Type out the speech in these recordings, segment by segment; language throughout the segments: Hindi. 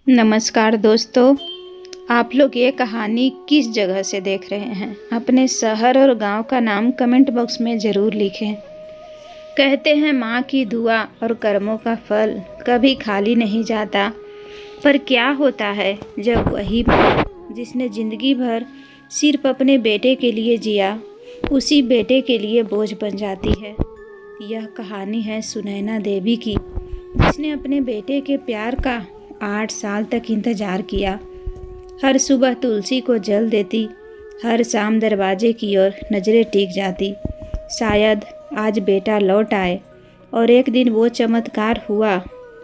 नमस्कार दोस्तों। आप लोग ये कहानी किस जगह से देख रहे हैं? अपने शहर और गांव का नाम कमेंट बॉक्स में ज़रूर लिखें। कहते हैं माँ की दुआ और कर्मों का फल कभी खाली नहीं जाता। पर क्या होता है जब वही माँ जिसने ज़िंदगी भर सिर्फ अपने बेटे के लिए जिया, उसी बेटे के लिए बोझ बन जाती है। यह कहानी है सुनैना देवी की, जिसने अपने बेटे के प्यार का 8 साल तक इंतजार किया। हर सुबह तुलसी को जल देती, हर शाम दरवाजे की ओर नजरें टिक जाती, शायद आज बेटा लौट आए। और एक दिन वो चमत्कार हुआ।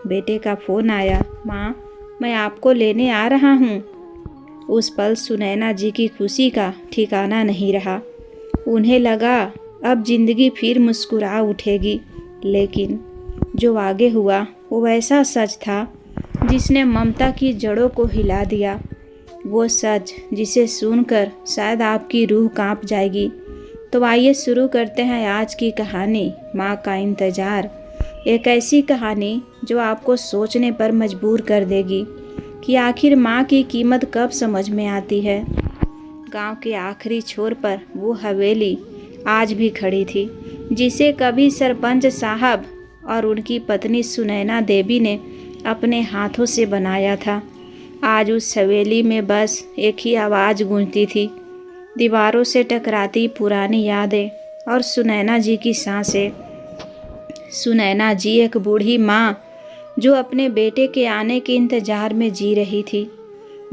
बेटे का फ़ोन आया, माँ मैं आपको लेने आ रहा हूँ। उस पल सुनैना जी की खुशी का ठिकाना नहीं रहा। उन्हें लगा अब जिंदगी फिर मुस्कुरा उठेगी। लेकिन जो आगे हुआ वो ऐसा सच था जिसने ममता की जड़ों को हिला दिया। वो सच जिसे सुनकर शायद आपकी रूह कांप जाएगी। तो आइए शुरू करते हैं आज की कहानी, माँ का इंतज़ार। एक ऐसी कहानी जो आपको सोचने पर मजबूर कर देगी कि आखिर माँ की कीमत कब समझ में आती है। गांव के आखिरी छोर पर वो हवेली आज भी खड़ी थी, जिसे कभी सरपंच साहब और उनकी पत्नी सुनैना देवी ने अपने हाथों से बनाया था। आज उस हवेली में बस एक ही आवाज़ गूंजती थी, दीवारों से टकराती पुरानी यादें और सुनैना जी की सांसें। सुनैना जी एक बूढ़ी माँ जो अपने बेटे के आने के इंतजार में जी रही थी।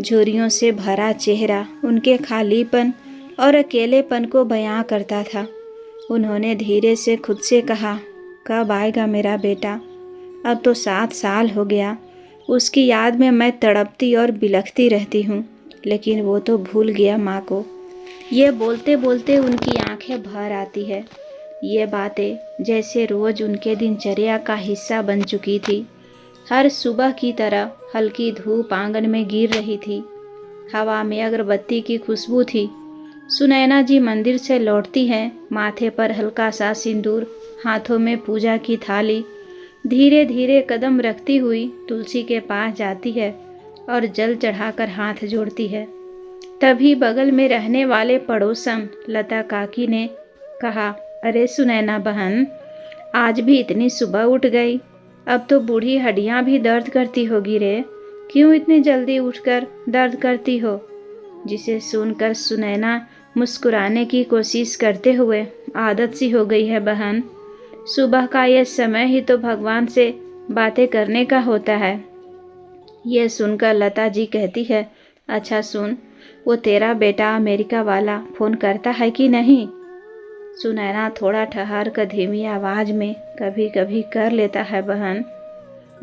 झुर्रियों से भरा चेहरा उनके खालीपन और अकेलेपन को बयां करता था। उन्होंने धीरे से खुद से कहा, कब आएगा मेरा बेटा? अब तो 7 साल हो गया। उसकी याद में मैं तड़पती और बिलखती रहती हूँ, लेकिन वो तो भूल गया माँ को। ये बोलते बोलते उनकी आंखें भर आती है। ये बातें जैसे रोज उनके दिनचर्या का हिस्सा बन चुकी थी। हर सुबह की तरह हल्की धूप आंगन में गिर रही थी। हवा में अगरबत्ती की खुशबू थी। सुनैना जी मंदिर से लौटती हैं, माथे पर हल्का सा सिंदूर, हाथों में पूजा की थाली। धीरे धीरे कदम रखती हुई तुलसी के पास जाती है और जल चढ़ाकर हाथ जोड़ती है। तभी बगल में रहने वाले पड़ोसन लता काकी ने कहा, अरे सुनैना बहन, आज भी इतनी सुबह उठ गई? अब तो बूढ़ी हड्डियां भी दर्द करती होगी रे। क्यों इतनी जल्दी उठकर दर्द करती हो? जिसे सुनकर सुनैना मुस्कुराने की कोशिश करते हुए, आदत सी हो गई है बहन। सुबह का ये समय ही तो भगवान से बातें करने का होता है। ये सुनकर लता जी कहती है, अच्छा सुन, वो तेरा बेटा अमेरिका वाला फ़ोन करता है कि नहीं? सुनैना थोड़ा ठहर कर धीमी आवाज़ में, कभी कभी कर लेता है बहन।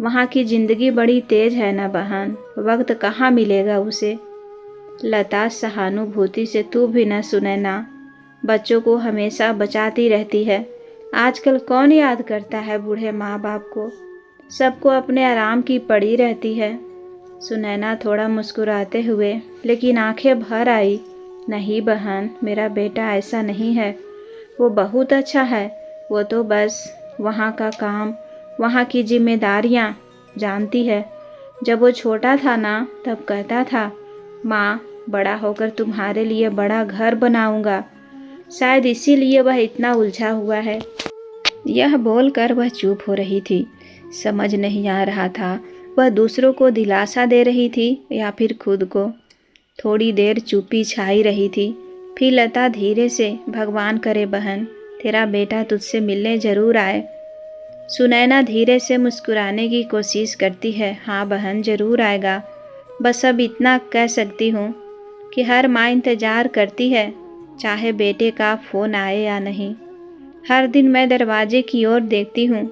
वहाँ की ज़िंदगी बड़ी तेज है ना बहन, वक्त कहाँ मिलेगा उसे। लता सहानुभूति से, तू भी न सुनैना, बच्चों को हमेशा बचाती रहती है। आजकल कौन याद करता है बूढ़े माँ बाप को? सबको अपने आराम की पड़ी रहती है। सुनैना थोड़ा मुस्कुराते हुए लेकिन आंखें भर आई, नहीं बहन, मेरा बेटा ऐसा नहीं है। वो बहुत अच्छा है। वो तो बस वहाँ का काम, वहाँ की जिम्मेदारियाँ जानती है। जब वो छोटा था ना, तब कहता था, माँ बड़ा होकर तुम्हारे लिए बड़ा घर बनाऊंगा। शायद इसीलिए वह इतना उलझा हुआ है। यह बोलकर वह चुप हो रही थी। समझ नहीं आ रहा था वह दूसरों को दिलासा दे रही थी या फिर खुद को। थोड़ी देर चुप्पी छाई रही थी। फिर लता धीरे से, भगवान करे बहन, तेरा बेटा तुझसे मिलने जरूर आए। सुनैना धीरे से मुस्कुराने की कोशिश करती है, हाँ बहन जरूर आएगा। बस अब इतना कह सकती हूँ कि हर माँ इंतज़ार करती है, चाहे बेटे का फ़ोन आए या नहीं। हर दिन मैं दरवाजे की ओर देखती हूँ,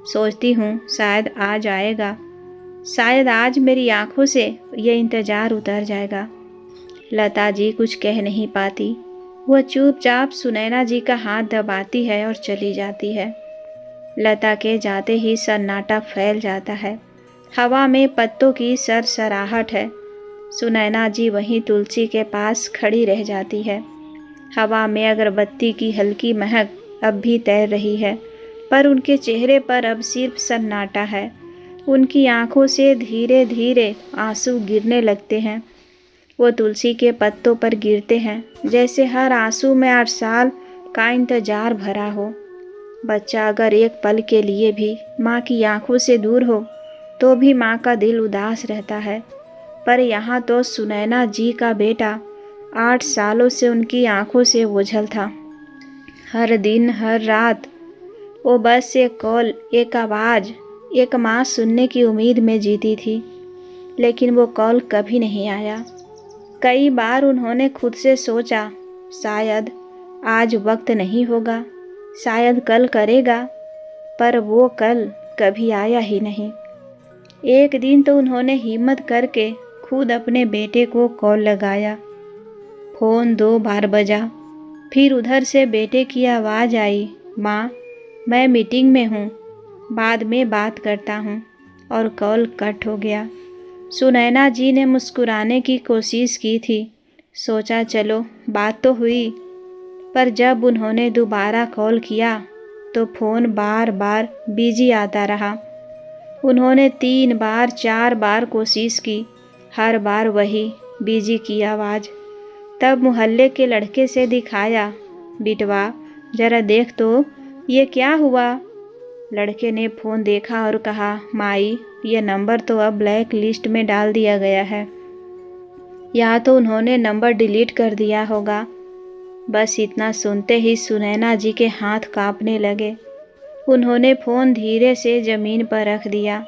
सोचती हूँ शायद आज आएगा, शायद आज मेरी आंखों से ये इंतज़ार उतर जाएगा। लता जी कुछ कह नहीं पाती। वह चुपचाप सुनैना जी का हाथ दबाती है और चली जाती है। लता के जाते ही सन्नाटा फैल जाता है। हवा में पत्तों की सरसराहट है। सुनैना जी वहीं तुलसी के पास खड़ी रह जाती है। हवा में अगरबत्ती की हल्की महक अब भी तैर रही है, पर उनके चेहरे पर अब सिर्फ सन्नाटा है। उनकी आंखों से धीरे धीरे आंसू गिरने लगते हैं। वो तुलसी के पत्तों पर गिरते हैं, जैसे हर आंसू में 8 साल का इंतजार भरा हो। बच्चा अगर एक पल के लिए भी माँ की आंखों से दूर हो तो भी माँ का दिल उदास रहता है। पर यहाँ तो सुनैना जी का बेटा 8 सालों से उनकी आंखों से ओझल था। हर दिन हर रात वो बस एक कॉल, एक आवाज़, एक माँ सुनने की उम्मीद में जीती थी। लेकिन वो कॉल कभी नहीं आया। कई बार उन्होंने खुद से सोचा, शायद आज वक्त नहीं होगा, शायद कल करेगा, पर वो कल कभी आया ही नहीं। एक दिन तो उन्होंने हिम्मत करके खुद अपने बेटे को कॉल लगाया। फ़ोन 2 बार बजा, फिर उधर से बेटे की आवाज़ आई, माँ मैं मीटिंग में हूँ, बाद में बात करता हूँ, और कॉल कट हो गया। सुनैना जी ने मुस्कुराने की कोशिश की थी, सोचा चलो बात तो हुई, पर जब उन्होंने दोबारा कॉल किया तो फ़ोन बार बार बिजी आता रहा। उन्होंने 3 बार 4 बार कोशिश की, हर बार वही बिजी की आवाज़। तब मोहल्ले के लड़के से दिखाया, बिटवा ज़रा देख तो ये क्या हुआ। लड़के ने फ़ोन देखा और कहा, माई ये नंबर तो अब ब्लैक लिस्ट में डाल दिया गया है, या तो उन्होंने नंबर डिलीट कर दिया होगा। बस इतना सुनते ही सुनैना जी के हाथ कांपने लगे। उन्होंने फ़ोन धीरे से ज़मीन पर रख दिया,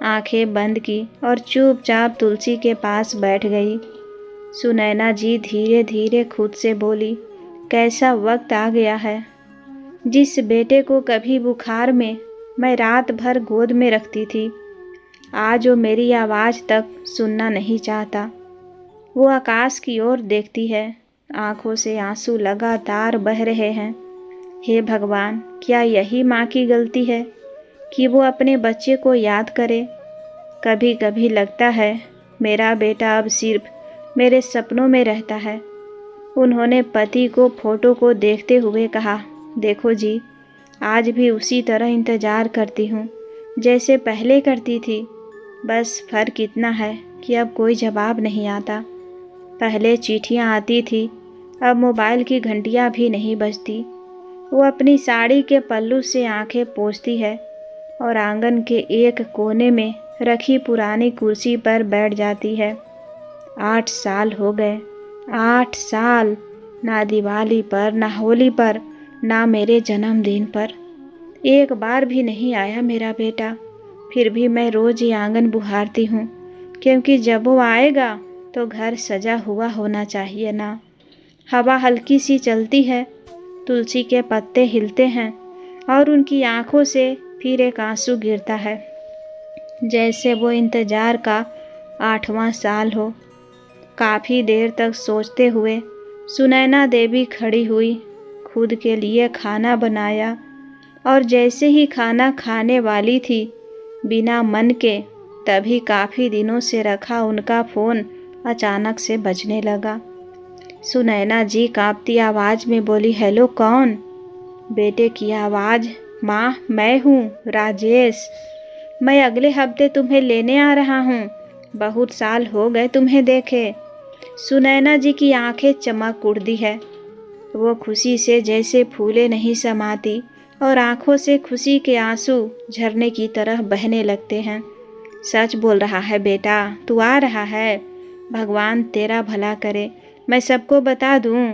आंखें बंद की और चुपचाप तुलसी के पास बैठ गई। सुनैना जी धीरे धीरे खुद से बोली, कैसा वक्त आ गया है। जिस बेटे को कभी बुखार में मैं रात भर गोद में रखती थी, आज वो मेरी आवाज़ तक सुनना नहीं चाहता। वो आकाश की ओर देखती है, आंखों से आंसू लगातार बह रहे हैं। हे भगवान, क्या यही माँ की गलती है कि वो अपने बच्चे को याद करे। कभी कभी लगता है मेरा बेटा अब सिर्फ मेरे सपनों में रहता है। उन्होंने पति को फोटो को देखते हुए कहा, देखो जी, आज भी उसी तरह इंतज़ार करती हूँ जैसे पहले करती थी। बस फ़र्क इतना है कि अब कोई जवाब नहीं आता। पहले चिट्ठियाँ आती थी, अब मोबाइल की घंटियाँ भी नहीं बजती। वो अपनी साड़ी के पल्लू से आंखें पोंछती है और आंगन के एक कोने में रखी पुरानी कुर्सी पर बैठ जाती है। 8 साल हो गए, 8 साल, ना दिवाली पर, ना होली पर, ना मेरे जन्मदिन पर एक बार भी नहीं आया मेरा बेटा। फिर भी मैं रोज़ ही आंगन बुहारती हूँ, क्योंकि जब वो आएगा तो घर सजा हुआ होना चाहिए ना। हवा हल्की सी चलती है, तुलसी के पत्ते हिलते हैं और उनकी आंखों से फिर एक आंसू गिरता है, जैसे वो इंतज़ार का 8वां साल हो। काफ़ी देर तक सोचते हुए सुनैना देवी खड़ी हुई, खुद के लिए खाना बनाया और जैसे ही खाना खाने वाली थी, बिना मन के, तभी काफ़ी दिनों से रखा उनका फ़ोन अचानक से बजने लगा। सुनैना जी काँपती आवाज़ में बोली, हेलो कौन। बेटे की आवाज़, माँ मैं हूँ राजेश, मैं अगले हफ्ते तुम्हें लेने आ रहा हूँ, बहुत साल हो गए तुम्हें देखे। सुनैना जी की आंखें चमक उठती है, वो खुशी से जैसे फूले नहीं समाती और आंखों से खुशी के आंसू झरने की तरह बहने लगते हैं। सच बोल रहा है बेटा, तू आ रहा है, भगवान तेरा भला करे, मैं सबको बता दूँ।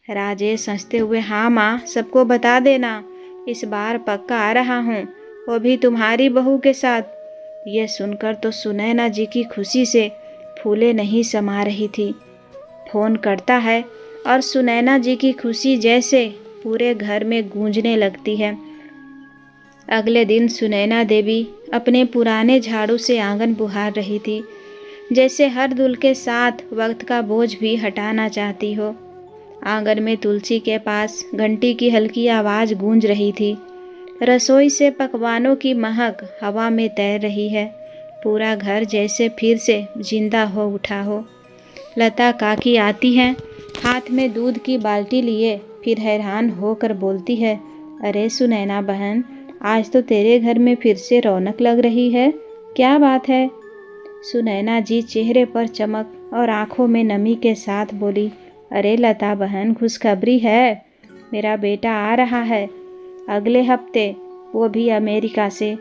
राजेश हंसते हुए, हाँ माँ, सबको बता देना, इस बार पक्का आ रहा हूँ, वो भी तुम्हारी बहू के साथ। ये सुनकर तो सुनैना जी की खुशी से फूले नहीं समा रही थी। फ़ोन करता है और सुनैना जी की खुशी जैसे पूरे घर में गूंजने लगती है। अगले दिन सुनैना देवी अपने पुराने झाड़ू से आंगन बुहार रही थी, जैसे हर धूल के साथ वक्त का बोझ भी हटाना चाहती हो। आंगन में तुलसी के पास घंटी की हल्की आवाज़ गूंज रही थी। रसोई से पकवानों की महक हवा में तैर रही है। पूरा घर जैसे फिर से जिंदा हो उठा हो। लता काकी आती हैं, हाथ में दूध की बाल्टी लिए, फिर हैरान होकर बोलती है, अरे सुनैना बहन, आज तो तेरे घर में फिर से रौनक लग रही है, क्या बात है? सुनैना जी चेहरे पर चमक और आंखों में नमी के साथ बोली, अरे लता बहन, खुशखबरी है। मेरा बेटा आ रहा है अगले हफ्ते, वो भी अमेरिका से।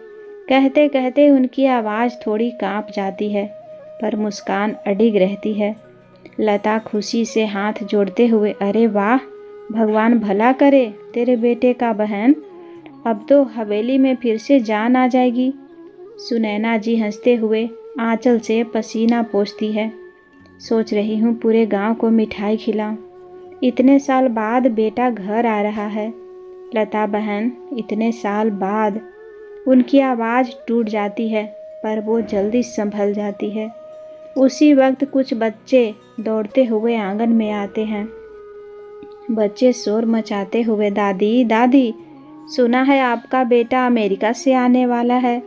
कहते कहते उनकी आवाज़ थोड़ी कांप जाती है, पर मुस्कान अडिग रहती है। लता खुशी से हाथ जोड़ते हुए, अरे वाह, भगवान भला करे तेरे बेटे का बहन, अब तो हवेली में फिर से जान आ जाएगी। सुनैना जी हंसते हुए आंचल से पसीना पोंछती है। सोच रही हूँ पूरे गांव को मिठाई खिलाऊं। इतने साल बाद बेटा घर आ रहा है। लता बहन, इतने साल बाद। उनकी आवाज़ टूट जाती है, पर वो जल्दी संभल जाती है। उसी वक्त कुछ बच्चे दौड़ते हुए आंगन में आते हैं। बच्चे शोर मचाते हुए, दादी दादी, सुना है आपका बेटा अमेरिका से आने वाला है।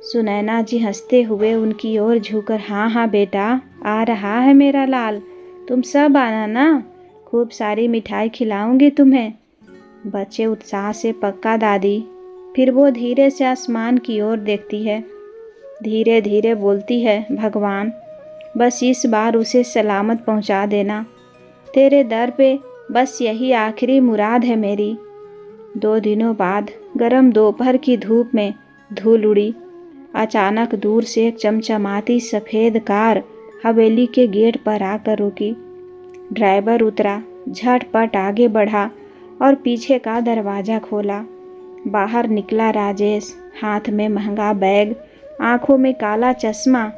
सुनैना जी हंसते हुए उनकी ओर झुककर, हाँ हाँ बेटा, आ रहा है मेरा लाल, तुम सब आना ना, खूब सारी मिठाई खिलाऊंगी तुम्हें। बच्चे उत्साह से, पक्का दादी। फिर वो धीरे से आसमान की ओर देखती है, धीरे धीरे बोलती है, भगवान बस इस बार उसे सलामत पहुंचा देना। तेरे दर पे बस यही आखिरी मुराद है मेरी। 2 दिनों बाद गरम दोपहर की धूप में धूल उड़ी। अचानक दूर से एक चमचमाती सफ़ेद कार हवेली के गेट पर आकर रुकी। ड्राइवर उतरा, झटपट आगे बढ़ा और पीछे का दरवाज़ा खोला। बाहर निकला राजेश, हाथ में महंगा बैग, आंखों में काला चश्मा।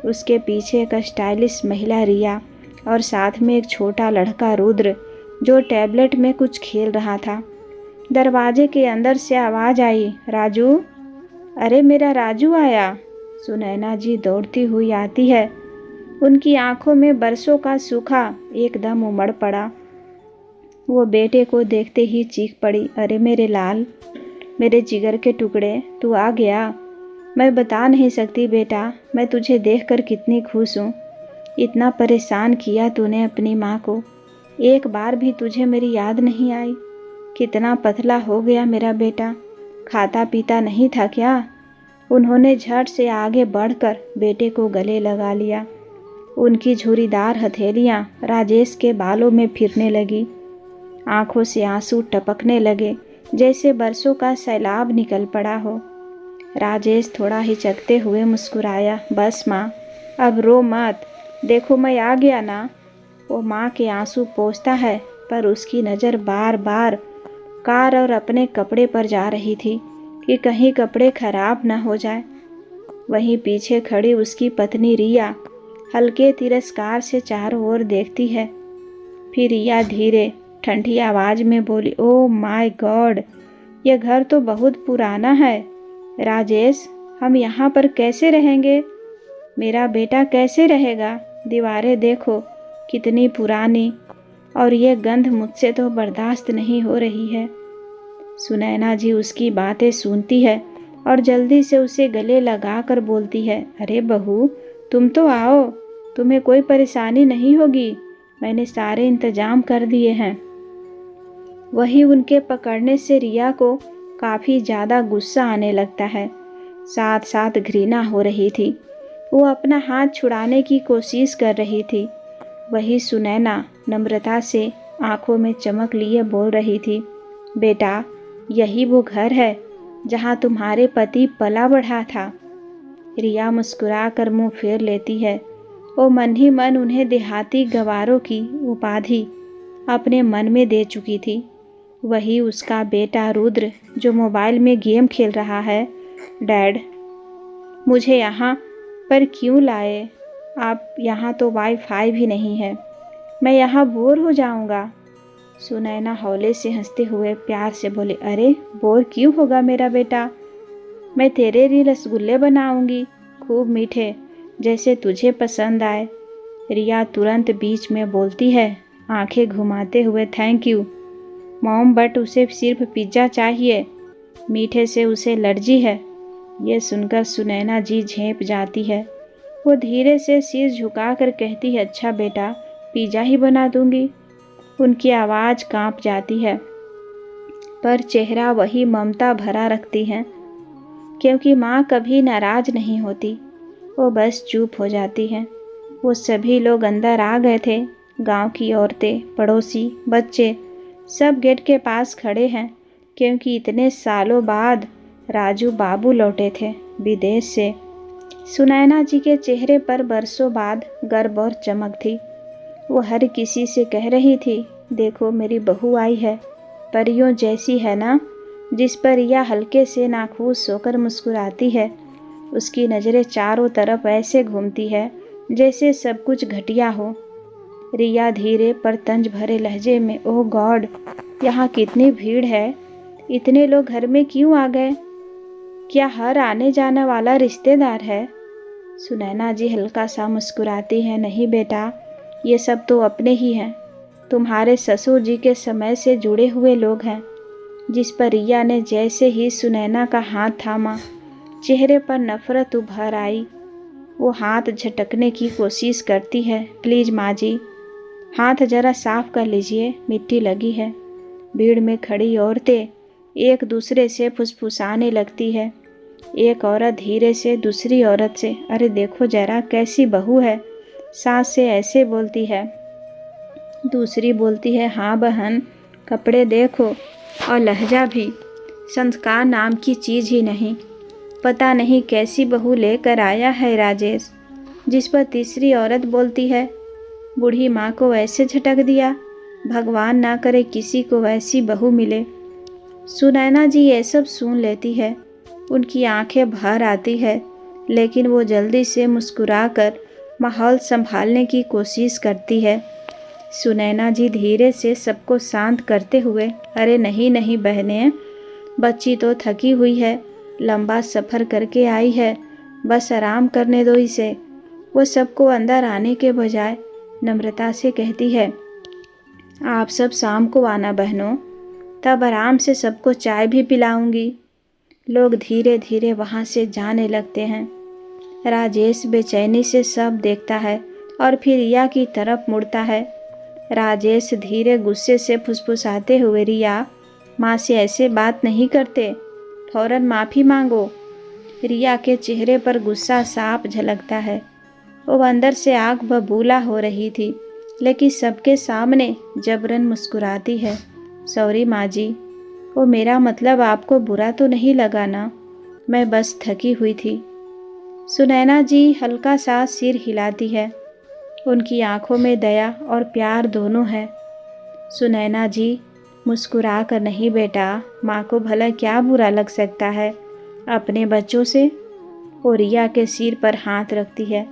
उसके पीछे एक स्टाइलिश महिला रिया और साथ में एक छोटा लड़का रुद्र, जो टैबलेट में कुछ खेल रहा था। दरवाजे के अंदर से आवाज़ आई, राजू, अरे मेरा राजू आया। सुनैना जी दौड़ती हुई आती है। उनकी आंखों में बरसों का सूखा एकदम उमड़ पड़ा। वो बेटे को देखते ही चीख पड़ी, अरे मेरे लाल, मेरे जिगर के टुकड़े, तू आ गया। मैं बता नहीं सकती बेटा, मैं तुझे देखकर कितनी खुश हूँ। इतना परेशान किया तूने अपनी माँ को, एक बार भी तुझे मेरी याद नहीं आई। कितना पतला हो गया मेरा बेटा, खाता पीता नहीं था क्या? उन्होंने झट से आगे बढ़कर बेटे को गले लगा लिया। उनकी झुर्रीदार हथेलियाँ राजेश के बालों में फिरने लगी। आंखों से आंसू टपकने लगे, जैसे बरसों का सैलाब निकल पड़ा हो। राजेश थोड़ा हिचकते हुए मुस्कुराया, बस माँ, अब रो मत, देखो मैं आ गया ना। वो माँ के आंसू पोंछता है, पर उसकी नज़र बार बार कार और अपने कपड़े पर जा रही थी कि कहीं कपड़े खराब न हो जाए। वहीं पीछे खड़ी उसकी पत्नी रिया हल्के तिरस्कार से चारों ओर देखती है। फिर रिया धीरे ठंडी आवाज़ में बोली, ओह माय गॉड, यह घर तो बहुत पुराना है। राजेश, हम यहाँ पर कैसे रहेंगे? मेरा बेटा कैसे रहेगा? दीवारें देखो कितनी पुरानी, और ये गंध मुझसे तो बर्दाश्त नहीं हो रही है। सुनैना जी उसकी बातें सुनती है और जल्दी से उसे गले लगाकर बोलती है, अरे बहू, तुम तो आओ, तुम्हें कोई परेशानी नहीं होगी, मैंने सारे इंतजाम कर दिए हैं। वही उनके पकड़ने से रिया को काफ़ी ज़्यादा गुस्सा आने लगता है, साथ साथ घृणा हो रही थी। वो अपना हाथ छुड़ाने की कोशिश कर रही थी। वही सुनैना नम्रता से आंखों में चमक लिए बोल रही थी, बेटा, यही वो घर है जहाँ तुम्हारे पति पला बढ़ा था। रिया मुस्कुराकर मुंह फेर लेती है। वो मन ही मन उन्हें देहाती गवारों की उपाधि अपने मन में दे चुकी थी। वही उसका बेटा रुद्र, जो मोबाइल में गेम खेल रहा है। डैड, मुझे यहाँ पर क्यों लाए आप? यहाँ तो वाईफाई भी नहीं है, मैं यहाँ बोर हो जाऊँगा। सुनैना हौले से हंसते हुए प्यार से बोले, अरे बोर क्यों होगा मेरा बेटा, मैं तेरे लिए रसगुल्ले बनाऊंगी, खूब मीठे, जैसे तुझे पसंद आए। रिया तुरंत बीच में बोलती है, आंखें घुमाते हुए, थैंक यू मॉम, बट उसे सिर्फ पिज्ज़ा चाहिए, मीठे से उसे एलर्जी है। ये सुनकर सुनैना जी झेंप जाती है। वो धीरे से सिर झुकाकर कहती है, अच्छा बेटा, पिज़्ज़ा ही बना दूंगी। उनकी आवाज़ कांप जाती है, पर चेहरा वही ममता भरा रखती है। क्योंकि माँ कभी नाराज नहीं होती, वो बस चुप हो जाती है। वो सभी लोग अंदर आ गए थे। गांव की औरतें, पड़ोसी, बच्चे सब गेट के पास खड़े हैं, क्योंकि इतने सालों बाद राजू बाबू लौटे थे विदेश से। सुनैना जी के चेहरे पर बरसों बाद गर्व और चमक थी। वो हर किसी से कह रही थी, देखो मेरी बहू आई है, परियों जैसी है ना। जिस पर यह हल्के से नाखुश होकर मुस्कुराती है, उसकी नज़रें चारों तरफ ऐसे घूमती है जैसे सब कुछ घटिया हो। रिया धीरे पर तंज भरे लहजे में, ओह गॉड, यहाँ कितनी भीड़ है, इतने लोग घर में क्यों आ गए? क्या हर आने जाने वाला रिश्तेदार है? सुनैना जी हल्का सा मुस्कुराती है, नहीं बेटा, ये सब तो अपने ही हैं, तुम्हारे ससुर जी के समय से जुड़े हुए लोग हैं। जिस पर रिया ने जैसे ही सुनैना का हाथ थामा, चेहरे पर नफरत उभर आई। वो हाथ झटकने की कोशिश करती है, प्लीज़ माँ जी, हाथ जरा साफ कर लीजिए, मिट्टी लगी है। भीड़ में खड़ी औरतें एक दूसरे से फुसफुसाने लगती है। एक औरत धीरे से दूसरी औरत से, अरे देखो जरा कैसी बहू है, सास से ऐसे बोलती है। दूसरी बोलती है, हाँ बहन, कपड़े देखो और लहजा भी, संस्कार नाम की चीज़ ही नहीं। पता नहीं कैसी बहू लेकर आया है राजेश। जिस पर तीसरी औरत बोलती है, बूढ़ी माँ को ऐसे झटक दिया, भगवान ना करे किसी को वैसी बहू मिले। सुनैना जी ये सब सुन लेती है, उनकी आंखें भर आती है, लेकिन वो जल्दी से मुस्कुराकर माहौल संभालने की कोशिश करती है। सुनैना जी धीरे से सबको शांत करते हुए, अरे नहीं नहीं बहनें, बच्ची तो थकी हुई है, लंबा सफ़र करके आई है, बस आराम करने दो इसे। वो सबको अंदर आने के बजाय नम्रता से कहती है, आप सब शाम को आना बहनों, तब आराम से सबको चाय भी पिलाऊंगी। लोग धीरे धीरे वहाँ से जाने लगते हैं। राजेश बेचैनी से सब देखता है और फिर रिया की तरफ मुड़ता है। राजेश धीरे गुस्से से फुसफुसाते हुए, रिया, माँ से ऐसे बात नहीं करते, फौरन माफ़ी मांगो। रिया के चेहरे पर गुस्सा साफ झलकता है। वो अंदर से आग बबूला हो रही थी, लेकिन सबके सामने जबरन मुस्कुराती है, सॉरी माँ जी, वो मेरा मतलब आपको बुरा तो नहीं लगा ना, मैं बस थकी हुई थी। सुनैना जी हल्का सा सिर हिलाती है, उनकी आंखों में दया और प्यार दोनों है। सुनैना जी, मुस्कुरा कर नहीं बेटा, माँ को भला क्या बुरा लग सकता है अपने बच्चों से। वो रिया के सिर पर हाथ रखती है।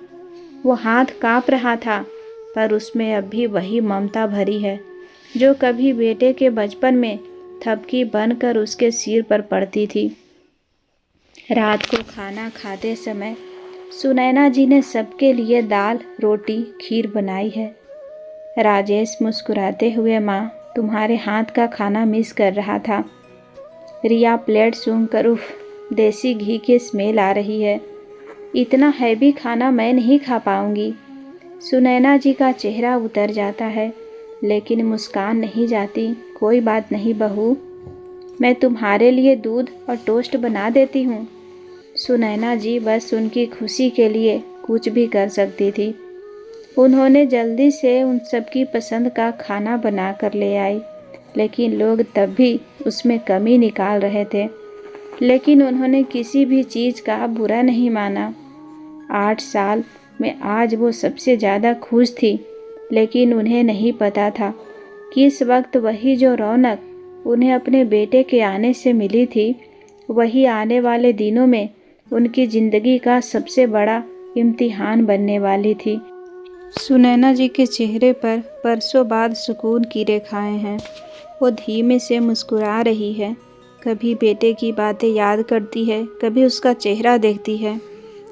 वो हाथ काँप रहा था, पर उसमें अब भी वही ममता भरी है जो कभी बेटे के बचपन में थपकी बनकर उसके सिर पर पड़ती थी। रात को खाना खाते समय सुनैना जी ने सबके लिए दाल, रोटी, खीर बनाई है। राजेश मुस्कुराते हुए, माँ, तुम्हारे हाथ का खाना मिस कर रहा था। रिया प्लेट सूंघकर, उफ, देसी घी की स्मेल आ रही है, इतना हैवी खाना मैं नहीं खा पाऊंगी। सुनैना जी का चेहरा उतर जाता है, लेकिन मुस्कान नहीं जाती। कोई बात नहीं बहू, मैं तुम्हारे लिए दूध और टोस्ट बना देती हूँ। सुनैना जी बस उनकी खुशी के लिए कुछ भी कर सकती थी। उन्होंने जल्दी से उन सबकी पसंद का खाना बना कर ले आई, लेकिन लोग तब भी उसमें कमी निकाल रहे थे। लेकिन उन्होंने किसी भी चीज़ का बुरा नहीं माना। 8 साल में आज वो सबसे ज़्यादा खुश थी, लेकिन उन्हें नहीं पता था कि इस वक्त वही जो रौनक उन्हें अपने बेटे के आने से मिली थी, वही आने वाले दिनों में उनकी ज़िंदगी का सबसे बड़ा इम्तिहान बनने वाली थी। सुनैना जी के चेहरे पर बरसों बाद सुकून की रेखाएं हैं। वो धीमे से मुस्कुरा रही है, कभी बेटे की बातें याद करती है, कभी उसका चेहरा देखती है।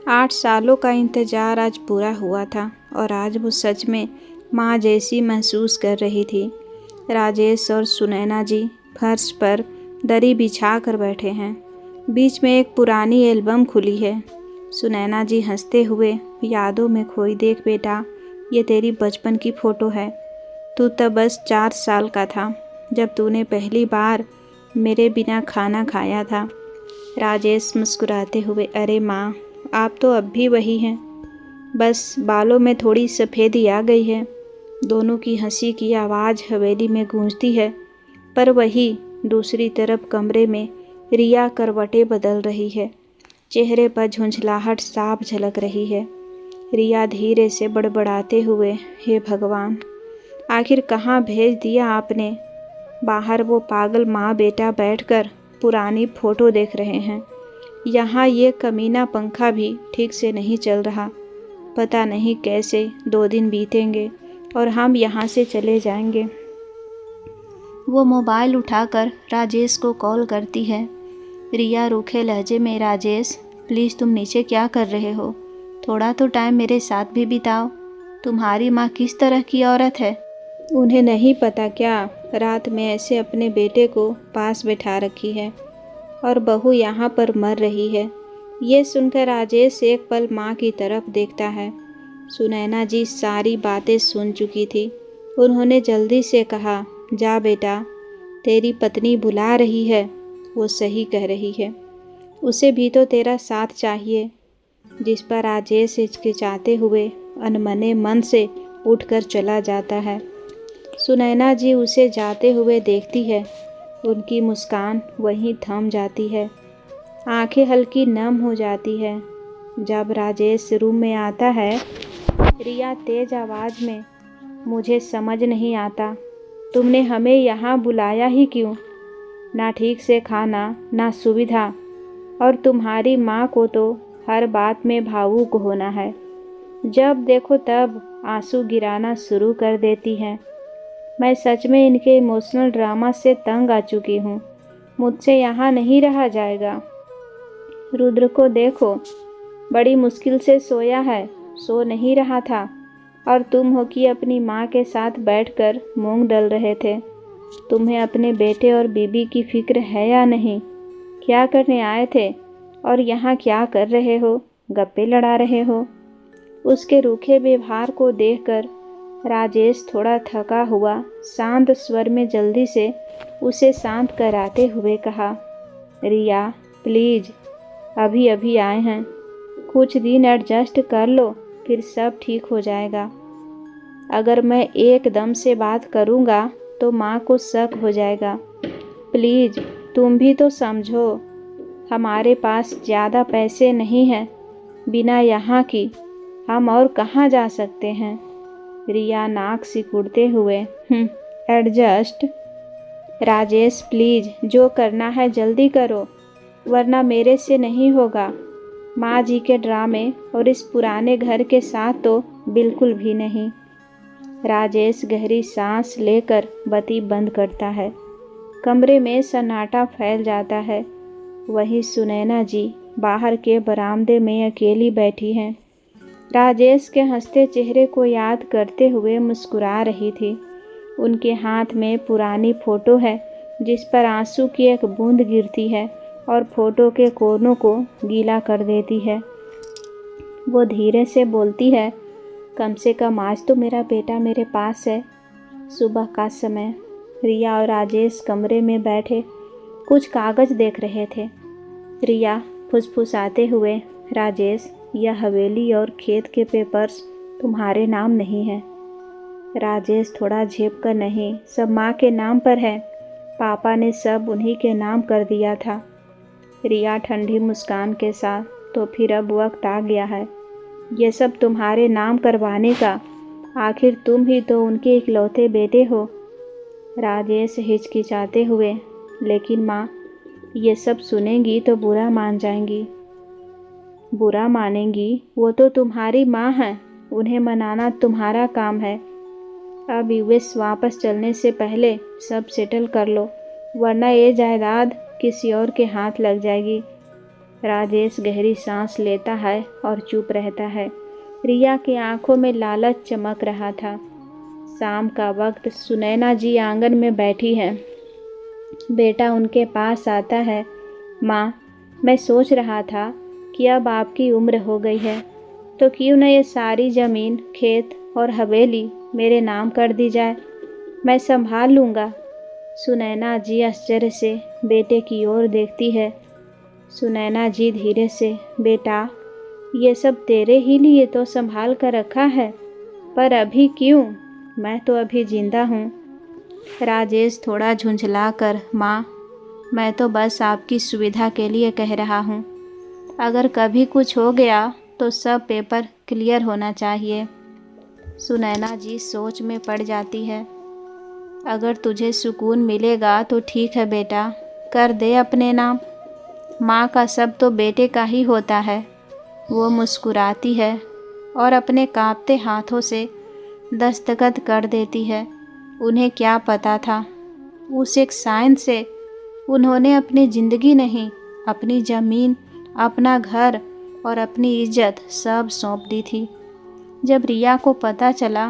8 सालों का इंतज़ार आज पूरा हुआ था और आज वो सच में माँ जैसी महसूस कर रही थी। राजेश और सुनैना जी फर्श पर दरी बिछा कर बैठे हैं। बीच में एक पुरानी एल्बम खुली है। सुनैना जी हंसते हुए, यादों में खोई, देख बेटा, ये तेरी बचपन की फ़ोटो है। तू तब बस 4 साल का था जब तूने पहली बार मेरे बिना खाना खाया था। राजेश मुस्कुराते हुए, अरे माँ, आप तो अब भी वही हैं, बस बालों में थोड़ी सफ़ेदी आ गई है। दोनों की हंसी की आवाज़ हवेली में गूंजती है, पर वही दूसरी तरफ कमरे में रिया करवटें बदल रही है। चेहरे पर झुंझलाहट साफ झलक रही है। रिया धीरे से बड़बड़ाते हुए, हे भगवान, आखिर कहाँ भेज दिया आपने। बाहर वो पागल माँ बेटा बैठकर पुरानी फ़ोटो देख रहे हैं। यहाँ ये कमीना पंखा भी ठीक से नहीं चल रहा। पता नहीं कैसे 2 दिन बीतेंगे और हम यहाँ से चले जाएंगे। वो मोबाइल उठाकर राजेश को कॉल करती है। रिया रूखे लहजे में, राजेश प्लीज़ तुम नीचे क्या कर रहे हो? थोड़ा तो टाइम मेरे साथ भी बिताओ। तुम्हारी माँ किस तरह की औरत है? उन्हें नहीं पता क्या रात में ऐसे अपने बेटे को पास बैठा रखी है और बहू यहाँ पर मर रही है। ये सुनकर राजेश एक पल माँ की तरफ देखता है। सुनैना जी सारी बातें सुन चुकी थी। उन्होंने जल्दी से कहा, जा बेटा, तेरी पत्नी बुला रही है, वो सही कह रही है, उसे भी तो तेरा साथ चाहिए। जिस पर राजेश हिचकिचाते हुए अनमने मन से उठकर चला जाता है। सुनैना जी उसे जाते हुए देखती है। उनकी मुस्कान वहीं थम जाती है, आंखें हल्की नम हो जाती है। जब राजेश रूम में आता है, रिया तेज आवाज़ में, मुझे समझ नहीं आता, तुमने हमें यहाँ बुलाया ही क्यों? ना ठीक से खाना, ना सुविधा, और तुम्हारी माँ को तो हर बात में भावुक होना है। जब देखो तब आंसू गिराना शुरू कर देती हैं। मैं सच में इनके इमोशनल ड्रामा से तंग आ चुकी हूँ। मुझसे यहाँ नहीं रहा जाएगा। रुद्र को देखो, बड़ी मुश्किल से सोया है, सो नहीं रहा था, और तुम हो कि अपनी माँ के साथ बैठकर मूंग डल रहे थे। तुम्हें अपने बेटे और बीबी की फिक्र है या नहीं? क्या करने आए थे और यहाँ क्या कर रहे हो? गप्पे लड़ा रहे हो? उसके रूखे व्यवहार को देखकर राजेश थोड़ा थका हुआ शांत स्वर में जल्दी से उसे शांत कराते हुए कहा, रिया प्लीज़, अभी अभी आए हैं, कुछ दिन एडजस्ट कर लो, फिर सब ठीक हो जाएगा। अगर मैं एकदम से बात करूँगा तो माँ को शक हो जाएगा। प्लीज़ तुम भी तो समझो, हमारे पास ज़्यादा पैसे नहीं हैं, बिना यहाँ की हम और कहाँ जा सकते हैं? रिया नाक सिकुड़ते हुए, एडजस्ट? राजेश प्लीज़, जो करना है जल्दी करो, वरना मेरे से नहीं होगा। माँ जी के ड्रामे और इस पुराने घर के साथ तो बिल्कुल भी नहीं। राजेश गहरी सांस लेकर बत्ती बंद करता है। कमरे में सन्नाटा फैल जाता है। वही सुनैना जी बाहर के बरामदे में अकेली बैठी हैं। राजेश के हंसते चेहरे को याद करते हुए मुस्कुरा रही थी। उनके हाथ में पुरानी फ़ोटो है जिस पर आंसू की एक बूंद गिरती है और फोटो के कोनों को गीला कर देती है। वो धीरे से बोलती है, कम से कम आज तो मेरा बेटा मेरे पास है। सुबह का समय रिया और राजेश कमरे में बैठे कुछ कागज़ देख रहे थे। रिया फुसफुसाते हुए, राजेश, यह हवेली और खेत के पेपर्स तुम्हारे नाम नहीं हैं। राजेश थोड़ा झेप कर, नहीं, सब माँ के नाम पर है, पापा ने सब उन्हीं के नाम कर दिया था। रिया ठंडी मुस्कान के साथ, तो फिर अब वक्त आ गया है ये सब तुम्हारे नाम करवाने का, आखिर तुम ही तो उनके इकलौते बेटे हो। राजेश हिचकिचाते हुए, लेकिन माँ, ये सब सुनेंगी तो बुरा मान जाएंगी। बुरा मानेंगी? वो तो तुम्हारी माँ हैं, उन्हें मनाना तुम्हारा काम है। अब यूएस वापस चलने से पहले सब सेटल कर लो, वरना ये जायदाद किसी और के हाथ लग जाएगी। राजेश गहरी सांस लेता है और चुप रहता है। रिया की आंखों में लालच चमक रहा था। शाम का वक्त, सुनैना जी आंगन में बैठी हैं। बेटा उनके पास आता है, माँ, मैं सोच रहा था कि अब आपकी उम्र हो गई है, तो क्यों न ये सारी ज़मीन, खेत और हवेली मेरे नाम कर दी जाए, मैं संभाल लूँगा। सुनैना जी आश्चर्य से बेटे की ओर देखती है। सुनैना जी धीरे से, बेटा ये सब तेरे ही लिए तो संभाल कर रखा है, पर अभी क्यों? मैं तो अभी जिंदा हूँ। राजेश थोड़ा झुंझला कर, माँ मैं तो बस आपकी सुविधा के लिए कह रहा हूँ। अगर कभी कुछ हो गया तो सब पेपर क्लियर होना चाहिए। सुनैना जी सोच में पड़ जाती है। अगर तुझे सुकून मिलेगा तो ठीक है बेटा, कर दे अपने नाम। माँ का सब तो बेटे का ही होता है। वो मुस्कुराती है और अपने कांपते हाथों से दस्तखत कर देती है। उन्हें क्या पता था, उस एक साइन से उन्होंने अपनी ज़िंदगी नहीं, अपनी ज़मीन, अपना घर और अपनी इज्जत सब सौंप दी थी। जब रिया को पता चला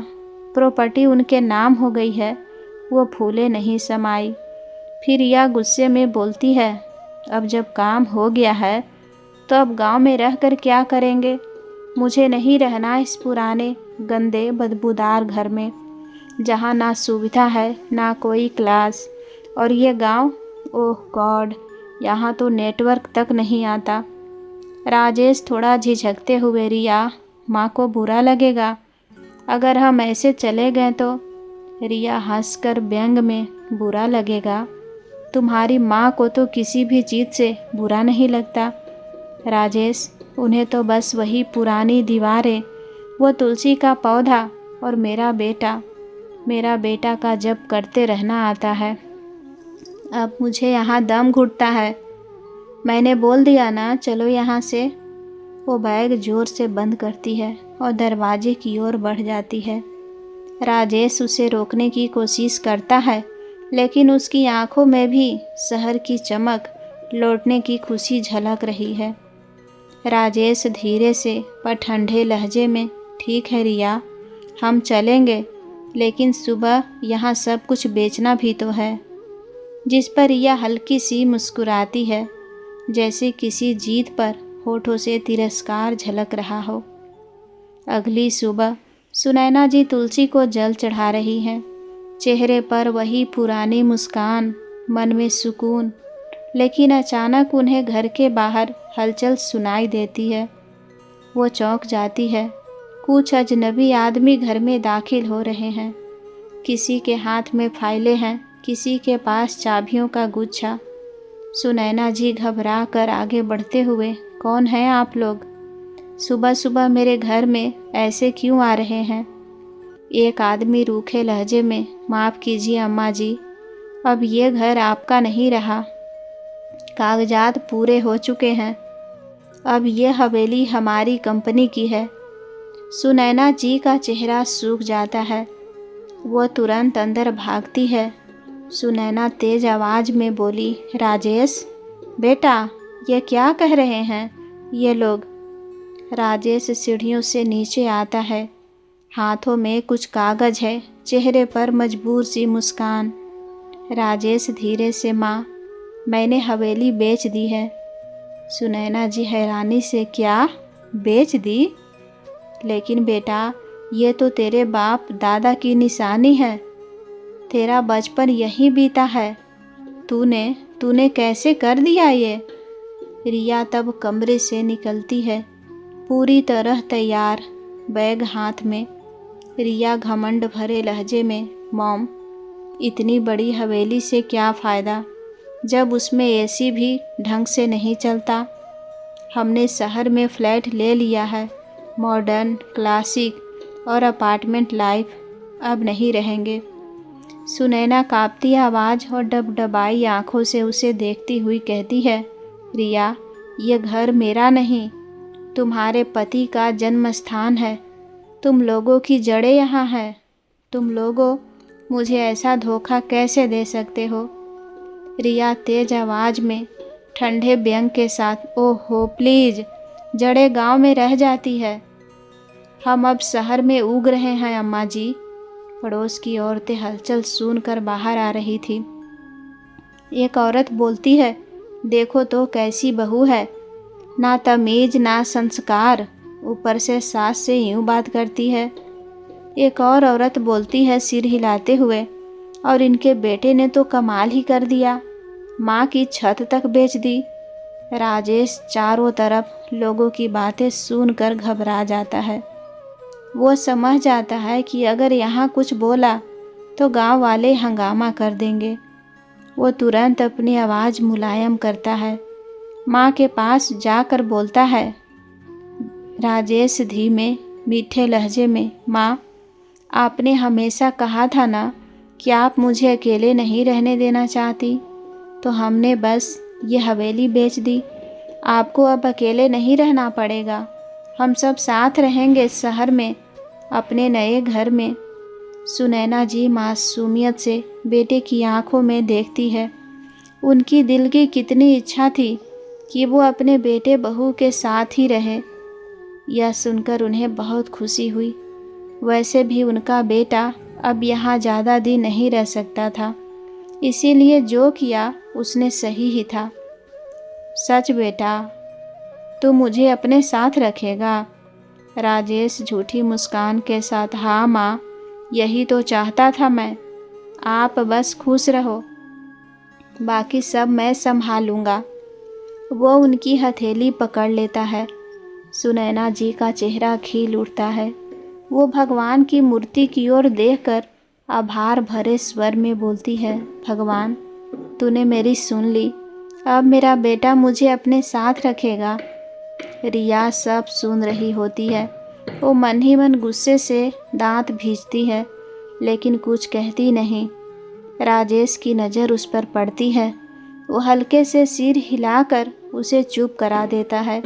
प्रॉपर्टी उनके नाम हो गई है, वो फूले नहीं समाई। फिर रिया गुस्से में बोलती है, अब जब काम हो गया है तो अब गांव में रहकर क्या करेंगे? मुझे नहीं रहना इस पुराने गंदे बदबूदार घर में, जहाँ ना सुविधा है ना कोई क्लास। और ये गांव, ओह गॉड, यहाँ तो नेटवर्क तक नहीं आता। राजेश थोड़ा झिझकते हुए, रिया माँ को बुरा लगेगा अगर हम ऐसे चले गए तो? रिया हंसकर व्यंग में, बुरा लगेगा? तुम्हारी माँ को तो किसी भी चीज़ से बुरा नहीं लगता राजेश। उन्हें तो बस वही पुरानी दीवारें, वो तुलसी का पौधा और मेरा बेटा का जब करते रहना आता है। अब मुझे यहाँ दम घुटता है। मैंने बोल दिया ना, चलो यहाँ से। वो बैग ज़ोर से बंद करती है और दरवाजे की ओर बढ़ जाती है। राजेश उसे रोकने की कोशिश करता है, लेकिन उसकी आंखों में भी शहर की चमक लौटने की खुशी झलक रही है। राजेश धीरे से पर ठंडे लहजे में, ठीक है रिया, हम चलेंगे, लेकिन सुबह यहाँ सब कुछ बेचना भी तो है। जिस पर रिया हल्की सी मुस्कुराती है, जैसे किसी जीत पर होठों से तिरस्कार झलक रहा हो। अगली सुबह सुनैना जी तुलसी को जल चढ़ा रही हैं। चेहरे पर वही पुरानी मुस्कान, मन में सुकून। लेकिन अचानक उन्हें घर के बाहर हलचल सुनाई देती है। वो चौंक जाती है। कुछ अजनबी आदमी घर में दाखिल हो रहे हैं। किसी के हाथ में फाइलें हैं, किसी के पास चाबियों का गुच्छा। सुनैना जी घबरा कर आगे बढ़ते हुए, कौन हैं आप लोग? सुबह सुबह मेरे घर में ऐसे क्यों आ रहे हैं? एक आदमी रूखे लहजे में, माफ़ कीजिए अम्मा जी, अब ये घर आपका नहीं रहा। कागजात पूरे हो चुके हैं। अब ये हवेली हमारी कंपनी की है। सुनैना जी का चेहरा सूख जाता है। वो तुरंत अंदर भागती है। सुनैना तेज आवाज़ में बोली, राजेश बेटा, ये क्या कह रहे हैं ये लोग? राजेश सीढ़ियों से नीचे आता है। हाथों में कुछ कागज़ है, चेहरे पर मजबूर सी मुस्कान। राजेश धीरे से, माँ मैंने हवेली बेच दी है। सुनैना जी हैरानी से, क्या बेच दी? लेकिन बेटा, ये तो तेरे बाप दादा की निशानी है। तेरा बचपन यहीं बीता है। तूने कैसे कर दिया ये? रिया तब कमरे से निकलती है, पूरी तरह तैयार, बैग हाथ में। रिया घमंड भरे लहजे में, मॉम इतनी बड़ी हवेली से क्या फ़ायदा जब उसमें एसी भी ढंग से नहीं चलता। हमने शहर में फ्लैट ले लिया है, मॉडर्न, क्लासिक और अपार्टमेंट लाइफ अब नहीं रहेंगे। सुनैना कांपती आवाज़ और डबडबाई आँखों से उसे देखती हुई कहती है, रिया ये घर मेरा नहीं, तुम्हारे पति का जन्म स्थान है। तुम लोगों की जड़ें यहाँ हैं। तुम लोगों मुझे ऐसा धोखा कैसे दे सकते हो? रिया तेज आवाज़ में ठंडे व्यंग के साथ, ओहो प्लीज़, जड़ें गांव में रह जाती है। हम अब शहर में उग रहे हैं अम्मा जी। पड़ोस की औरतें हलचल सुनकर बाहर आ रही थी। एक औरत बोलती है, देखो तो कैसी बहू है, ना तमीज़ ना संस्कार, ऊपर से सास से यूं बात करती है। एक और औरत बोलती है सिर हिलाते हुए, और इनके बेटे ने तो कमाल ही कर दिया, माँ की छत तक बेच दी। राजेश चारों तरफ लोगों की बातें सुनकर घबरा जाता है। वो समझ जाता है कि अगर यहाँ कुछ बोला तो गांव वाले हंगामा कर देंगे। वो तुरंत अपनी आवाज़ मुलायम करता है, माँ के पास जाकर बोलता है। राजेश धीमे मीठे लहजे में, माँ, आपने हमेशा कहा था ना कि आप मुझे अकेले नहीं रहने देना चाहती, तो हमने बस ये हवेली बेच दी। आपको अब अकेले नहीं रहना पड़ेगा। हम सब साथ रहेंगे शहर में, अपने नए घर में। सुनैना जी मासूमियत से बेटे की आंखों में देखती है। उनकी दिल की कितनी इच्छा थी कि वो अपने बेटे बहू के साथ ही रहे। यह सुनकर उन्हें बहुत खुशी हुई। वैसे भी उनका बेटा अब यहाँ ज़्यादा दिन नहीं रह सकता था, इसीलिए जो किया उसने सही ही था। सच बेटा, तू मुझे अपने साथ रखेगा? राजेश झूठी मुस्कान के साथ, हाँ माँ, यही तो चाहता था मैं। आप बस खुश रहो, बाकी सब मैं संभालूंगा। वो उनकी हथेली पकड़ लेता है। सुनैना जी का चेहरा खिल उठता है। वो भगवान की मूर्ति की ओर देखकर आभार भरे स्वर में बोलती है, भगवान, तूने मेरी सुन ली। अब मेरा बेटा मुझे अपने साथ रखेगा। रिया सब सुन रही होती है। वो मन ही मन गुस्से से दांत भींचती है, लेकिन कुछ कहती नहीं। राजेश की नज़र उस पर पड़ती है। वो हल्के से सिर हिलाकर उसे चुप करा देता है।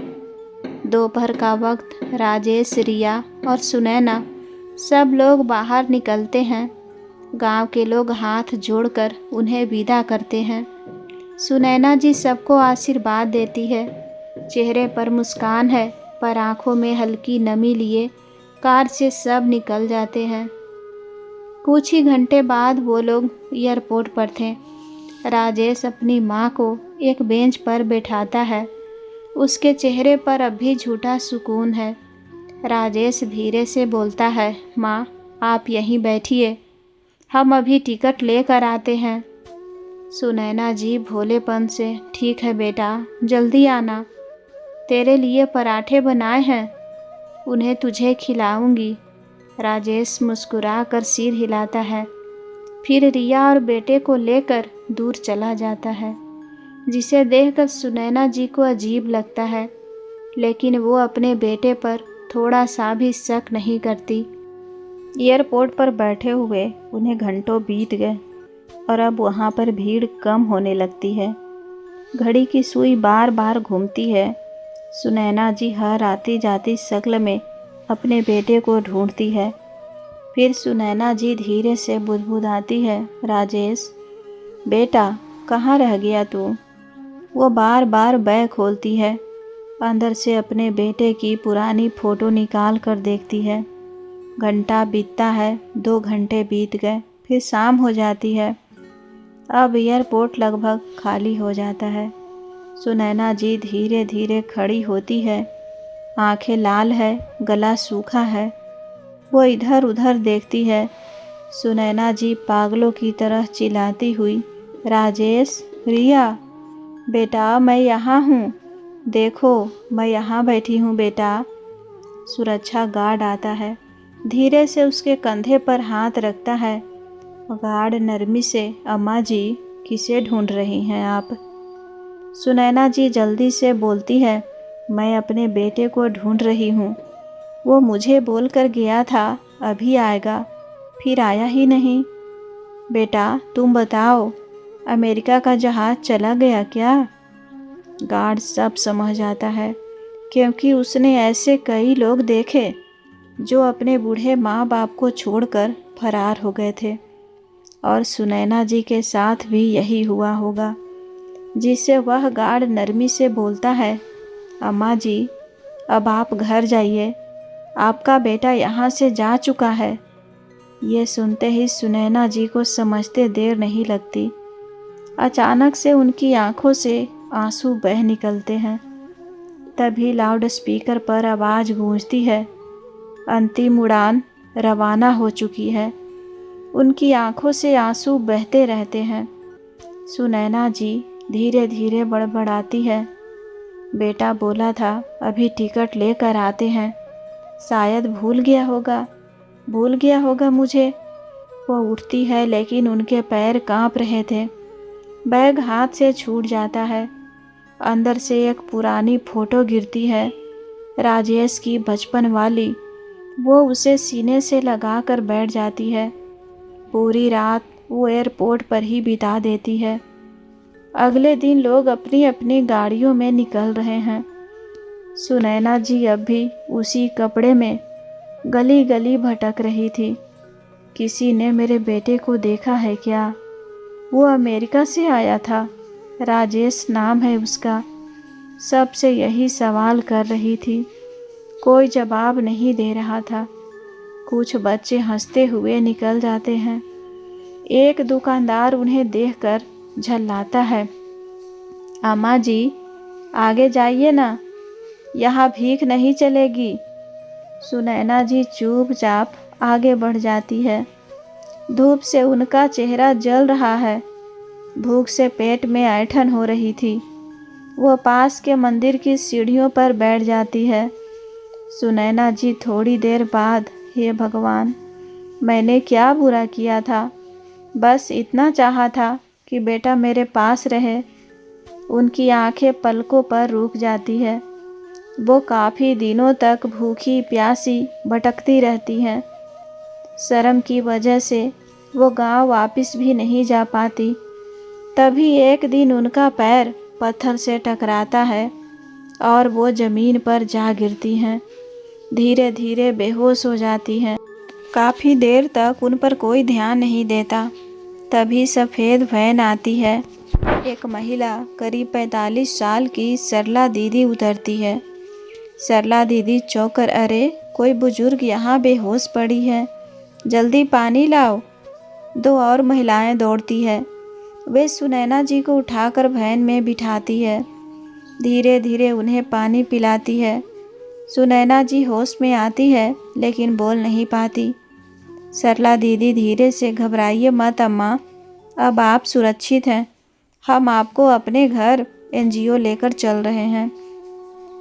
दोपहर का वक्त राजेश, रिया और सुनैना सब लोग बाहर निकलते हैं। गांव के लोग हाथ जोड़कर उन्हें विदा करते हैं। सुनैना जी सबको आशीर्वाद देती है। चेहरे पर मुस्कान है, पर आंखों में हल्की नमी लिए कार से सब निकल जाते हैं। कुछ ही घंटे बाद वो लोग एयरपोर्ट पर थे। राजेश अपनी माँ को एक बेंच पर बैठाता है। उसके चेहरे पर अभी झूठा सुकून है। राजेश धीरे से बोलता है, माँ, आप यहीं बैठिए, हम अभी टिकट लेकर आते हैं। सुनैना जी भोलेपन से, ठीक है बेटा, जल्दी आना। तेरे लिए पराठे बनाए हैं, उन्हें तुझे खिलाऊंगी। राजेश मुस्कुरा कर सिर हिलाता है। फिर रिया और बेटे को लेकर दूर चला जाता है, जिसे देखकर सुनैना जी को अजीब लगता है, लेकिन वो अपने बेटे पर थोड़ा सा भी शक नहीं करती। एयरपोर्ट पर बैठे हुए उन्हें घंटों बीत गए और अब वहाँ पर भीड़ कम होने लगती है। घड़ी की सुई बार बार घूमती है। सुनैना जी हर आती जाती शक्ल में अपने बेटे को ढूंढती है। फिर सुनैना जी धीरे से बुदबुदाती है, राजेश बेटा, कहाँ रह गया तू? वो बार बार बैग खोलती है। अंदर से अपने बेटे की पुरानी फ़ोटो निकाल कर देखती है। घंटा बीतता है, 2 घंटे बीत गए, फिर शाम हो जाती है। अब एयरपोर्ट लगभग खाली हो जाता है। सुनैना जी धीरे धीरे खड़ी होती है। आंखें लाल है, गला सूखा है। वो इधर उधर देखती है। सुनैना जी पागलों की तरह चिल्लाती हुई, राजेश, रिया, बेटा मैं यहाँ हूँ, देखो मैं यहाँ बैठी हूँ बेटा। सुरक्षा गार्ड आता है, धीरे से उसके कंधे पर हाथ रखता है। गार्ड नरमी से, अम्मा जी, किसे ढूंढ रही हैं आप? सुनैना जी जल्दी से बोलती है, मैं अपने बेटे को ढूंढ रही हूँ। वो मुझे बोलकर गया था अभी आएगा, फिर आया ही नहीं। बेटा तुम बताओ, अमेरिका का जहाज़ चला गया क्या? गार्ड सब समझ जाता है, क्योंकि उसने ऐसे कई लोग देखे जो अपने बूढ़े माँ बाप को छोड़कर फरार हो गए थे, और सुनैना जी के साथ भी यही हुआ होगा, जिससे वह गार्ड नरमी से बोलता है, अम्मा जी अब आप घर जाइए, आपका बेटा यहाँ से जा चुका है। ये सुनते ही सुनैना जी को समझते देर नहीं लगती। अचानक से उनकी आंखों से आंसू बह निकलते हैं। तभी लाउड स्पीकर पर आवाज़ गूंजती है, अंतिम उड़ान रवाना हो चुकी है। उनकी आंखों से आंसू बहते रहते हैं। सुनैना जी धीरे धीरे बड़बड़ाती है, बेटा बोला था अभी टिकट लेकर आते हैं, शायद भूल गया होगा मुझे। वो उठती है लेकिन उनके पैर कांप रहे थे। बैग हाथ से छूट जाता है। अंदर से एक पुरानी फोटो गिरती है, राजेश की बचपन वाली। वो उसे सीने से लगा कर बैठ जाती है। पूरी रात वो एयरपोर्ट पर ही बिता देती है। अगले दिन लोग अपनी अपनी गाड़ियों में निकल रहे हैं। सुनैना जी अब भी उसी कपड़े में गली गली भटक रही थी। किसी ने मेरे बेटे को देखा है क्या? वो अमेरिका से आया था, राजेश नाम है उसका। सबसे यही सवाल कर रही थी। कोई जवाब नहीं दे रहा था। कुछ बच्चे हंसते हुए निकल जाते हैं। एक दुकानदार उन्हें देखकर झल्लाता है, अम्मा जी आगे जाइए ना, यहाँ भीख नहीं चलेगी। सुनैना जी चुपचाप आगे बढ़ जाती है। धूप से उनका चेहरा जल रहा है। भूख से पेट में ऐंठन हो रही थी। वो पास के मंदिर की सीढ़ियों पर बैठ जाती है। सुनैना जी थोड़ी देर बाद, हे भगवान, मैंने क्या बुरा किया था? बस इतना चाहा था कि बेटा मेरे पास रहे। उनकी आंखें पलकों पर रुक जाती है। वो काफ़ी दिनों तक भूखी प्यासी भटकती रहती हैं। शर्म की वजह से वो गांव वापस भी नहीं जा पाती। तभी एक दिन उनका पैर पत्थर से टकराता है और वो ज़मीन पर जा गिरती हैं। धीरे धीरे बेहोश हो जाती हैं। काफ़ी देर तक उन पर कोई ध्यान नहीं देता। तभी सफ़ेद वैन आती है। एक महिला करीब 45 साल की सरला दीदी उतरती है। सरला दीदी चौंकर, अरे कोई बुजुर्ग यहाँ बेहोश पड़ी है, जल्दी पानी लाओ। दो और महिलाएं दौड़ती है। वे सुनैना जी को उठाकर वैन में बिठाती है। धीरे धीरे उन्हें पानी पिलाती है। सुनैना जी होश में आती है लेकिन बोल नहीं पाती। सरला दीदी धीरे से, घबराइए मत अम्मा, अब आप सुरक्षित हैं। हम आपको अपने घर एनजीओ लेकर चल रहे हैं।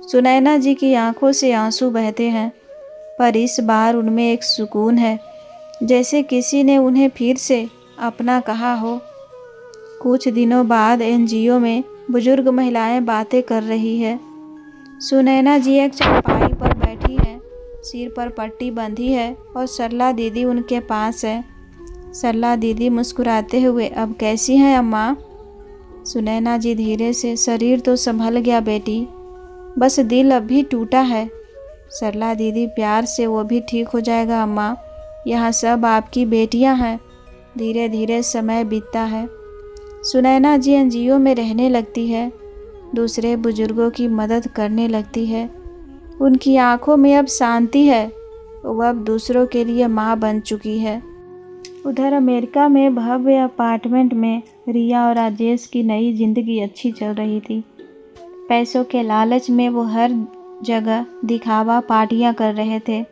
सुनैना जी की आंखों से आंसू बहते हैं, पर इस बार उनमें एक सुकून है, जैसे किसी ने उन्हें फिर से अपना कहा हो। कुछ दिनों बाद एनजीओ में बुजुर्ग महिलाएं बातें कर रही है। सुनैना जी एक चारपाई पर बैठी है, सिर पर पट्टी बंधी है और सरला दीदी उनके पास है। सरला दीदी मुस्कुराते हुए, अब कैसी हैं अम्मा? सुनैना जी धीरे से, शरीर तो संभल गया बेटी, बस दिल अब भी टूटा है। सरला दीदी प्यार से, वो भी ठीक हो जाएगा अम्मा, यहाँ सब आपकी बेटियाँ हैं। धीरे धीरे समय बीतता है। सुनैना जी एनजीओ में रहने लगती है, दूसरे बुजुर्गों की मदद करने लगती है। उनकी आंखों में अब शांति है। वो अब दूसरों के लिए माँ बन चुकी है। उधर अमेरिका में भव्य अपार्टमेंट में रिया और राजेश की नई जिंदगी अच्छी चल रही थी। पैसों के लालच में वो हर जगह दिखावा पार्टियां कर रहे थे।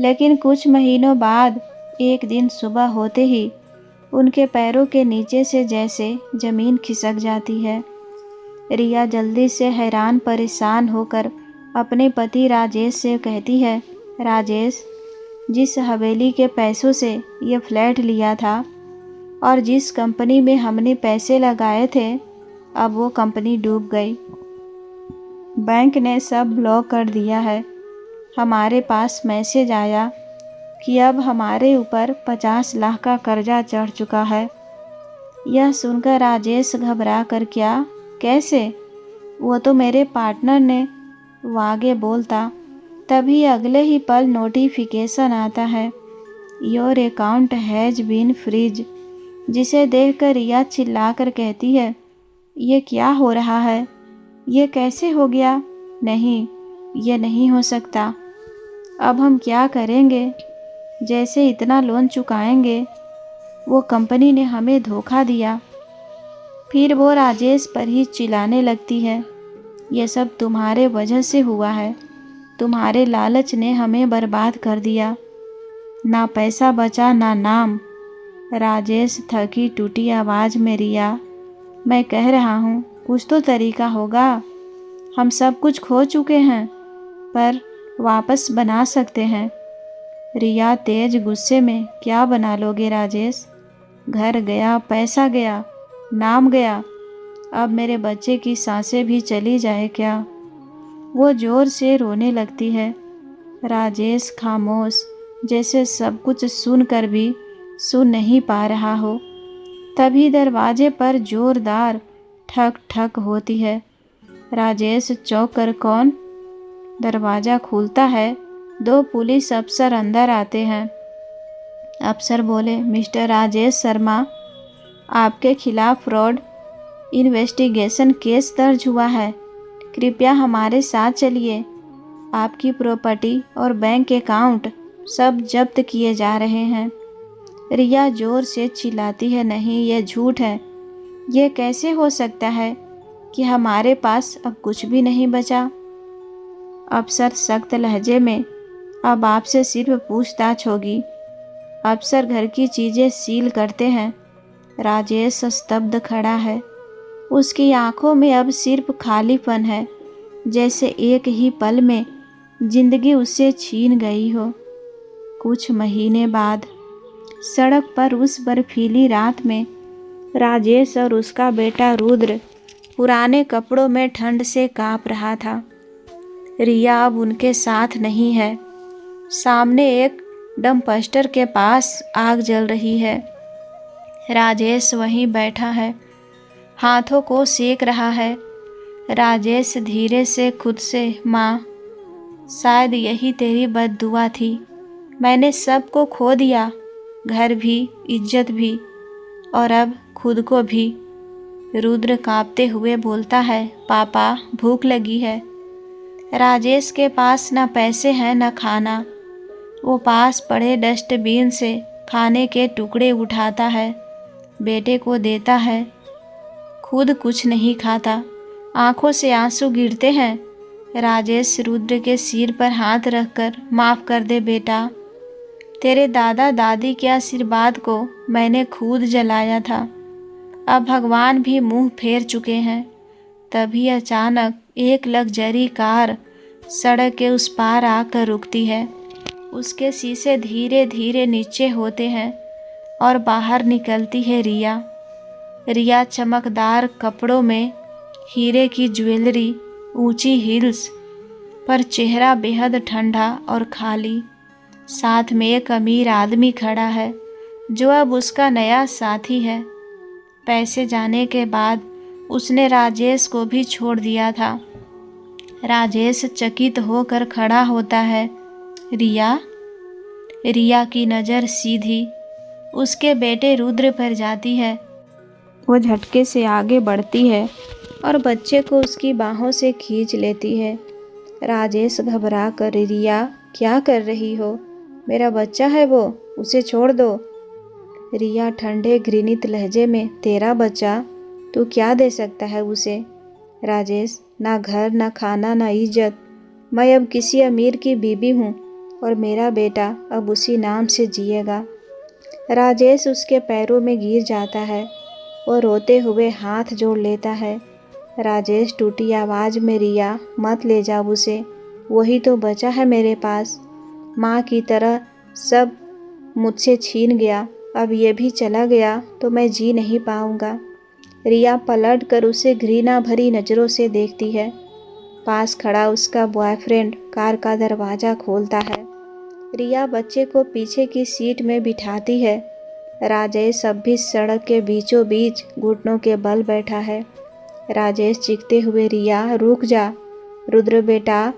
लेकिन कुछ महीनों बाद एक दिन सुबह होते ही उनके पैरों के नीचे से जैसे ज़मीन खिसक जाती है। रिया जल्दी से हैरान परेशान होकर अपने पति राजेश से कहती है, राजेश, जिस हवेली के पैसों से ये फ्लैट लिया था और जिस कंपनी में हमने पैसे लगाए थे, अब वो कंपनी डूब गई। बैंक ने सब ब्लॉक कर दिया है। हमारे पास मैसेज आया कि अब हमारे ऊपर 50 लाख का कर्जा चढ़ चुका है। यह सुनकर राजेश घबरा कर, क्या, कैसे? वो तो मेरे पार्टनर ने, वो आगे बोलता। तभी अगले ही पल नोटिफिकेशन आता है, your account has been freeze, जिसे देखकर रिया चिल्लाकर कहती है, ये क्या हो रहा है? ये कैसे हो गया? नहीं, ये नहीं हो सकता। अब हम क्या करेंगे? जैसे इतना लोन चुकाएंगे? वो कंपनी ने हमें धोखा दिया। फिर वो राजेश पर ही चिल्लाने लगती है, ये सब तुम्हारे वजह से हुआ है। तुम्हारे लालच ने हमें बर्बाद कर दिया। ना पैसा बचा ना नाम। राजेश थकी टूटी आवाज़ में, रिया, मैं कह रहा हूँ कुछ तो तरीका होगा। हम सब कुछ खो चुके हैं पर वापस बना सकते हैं। रिया तेज गुस्से में, क्या बना लोगे राजेश? घर गया, पैसा गया, नाम गया, अब मेरे बच्चे की सांसें भी चली जाए क्या? वो जोर से रोने लगती है। राजेश खामोश, जैसे सब कुछ सुनकर भी सुन नहीं पा रहा हो। तभी दरवाजे पर जोरदार ठक ठक होती है। राजेश चौंक कर, कौन? दरवाज़ा खुलता है। 2 पुलिस अफसर अंदर आते हैं। अफसर बोले, मिस्टर राजेश शर्मा, आपके खिलाफ फ्रॉड इन्वेस्टिगेशन केस दर्ज हुआ है। कृपया हमारे साथ चलिए। आपकी प्रॉपर्टी और बैंक अकाउंट सब जब्त किए जा रहे हैं। रिया जोर से चिल्लाती है, नहीं, ये झूठ है। ये कैसे हो सकता है कि हमारे पास अब कुछ भी नहीं बचा? अफसर सख्त लहजे में, अब आपसे सिर्फ पूछताछ होगी। अफसर घर की चीज़ें सील करते हैं। राजेश स्तब्ध खड़ा है। उसकी आंखों में अब सिर्फ खालीपन है, जैसे एक ही पल में जिंदगी उससे छीन गई हो। कुछ महीने बाद सड़क पर उस बर्फीली रात में राजेश और उसका बेटा रुद्र पुराने कपड़ों में ठंड से कांप रहा था। रिया अब उनके साथ नहीं है। सामने एक डंपस्टर के पास आग जल रही है। राजेश वहीं बैठा है, हाथों को सेक रहा है। राजेश धीरे से खुद से, माँ, शायद यही तेरी बद्दुआ थी। मैंने सब को खो दिया, घर भी, इज्जत भी, और अब खुद को भी। रुद्र कांपते हुए बोलता है, पापा, भूख लगी है। राजेश के पास न पैसे हैं न खाना। वो पास पड़े डस्टबिन से खाने के टुकड़े उठाता है, बेटे को देता है, खुद कुछ नहीं खाता। आंखों से आंसू गिरते हैं। राजेश रुद्र के सिर पर हाथ रखकर, माफ़ कर दे बेटा, तेरे दादा दादी के आशीर्वाद को मैंने खुद जलाया था। अब भगवान भी मुंह फेर चुके हैं। तभी अचानक एक लग्जरी कार सड़क के उस पार आकर रुकती है। उसके शीशे धीरे धीरे नीचे होते हैं और बाहर निकलती है रिया। रिया चमकदार कपड़ों में, हीरे की ज्वेलरी, ऊंची हील्स पर, चेहरा बेहद ठंडा और खाली। साथ में एक अमीर आदमी खड़ा है जो अब उसका नया साथी है। पैसे जाने के बाद उसने राजेश को भी छोड़ दिया था। राजेश चकित होकर खड़ा होता है। रिया? रिया की नज़र सीधी उसके बेटे रुद्र पर जाती है। वो झटके से आगे बढ़ती है और बच्चे को उसकी बाहों से खींच लेती है। राजेश घबरा कर, रिया, क्या कर रही हो? मेरा बच्चा है वो, उसे छोड़ दो। रिया ठंडे घृणित लहजे में, तेरा बच्चा? तू क्या दे सकता है उसे? राजेश, ना घर, ना खाना, ना इज्जत। मैं अब किसी अमीर की बीबी हूँ और मेरा बेटा अब उसी नाम से जिएगा। राजेश उसके पैरों में गिर जाता है। वो रोते हुए हाथ जोड़ लेता है। राजेश टूटी आवाज़ में, रिया, मत ले जाओ उसे, वही तो बचा है मेरे पास। माँ की तरह सब मुझसे छीन गया, अब ये भी चला गया तो मैं जी नहीं पाऊँगा। रिया पलट कर उसे घृणा भरी नज़रों से देखती है। पास खड़ा उसका बॉयफ्रेंड कार का दरवाज़ा खोलता है। रिया बच्चे को पीछे की सीट में बिठाती है। राजेश अब भी सड़क के बीचों बीच घुटनों के बल बैठा है। राजेश चीखते हुए, रिया, रुक जा। रुद्र बेटा।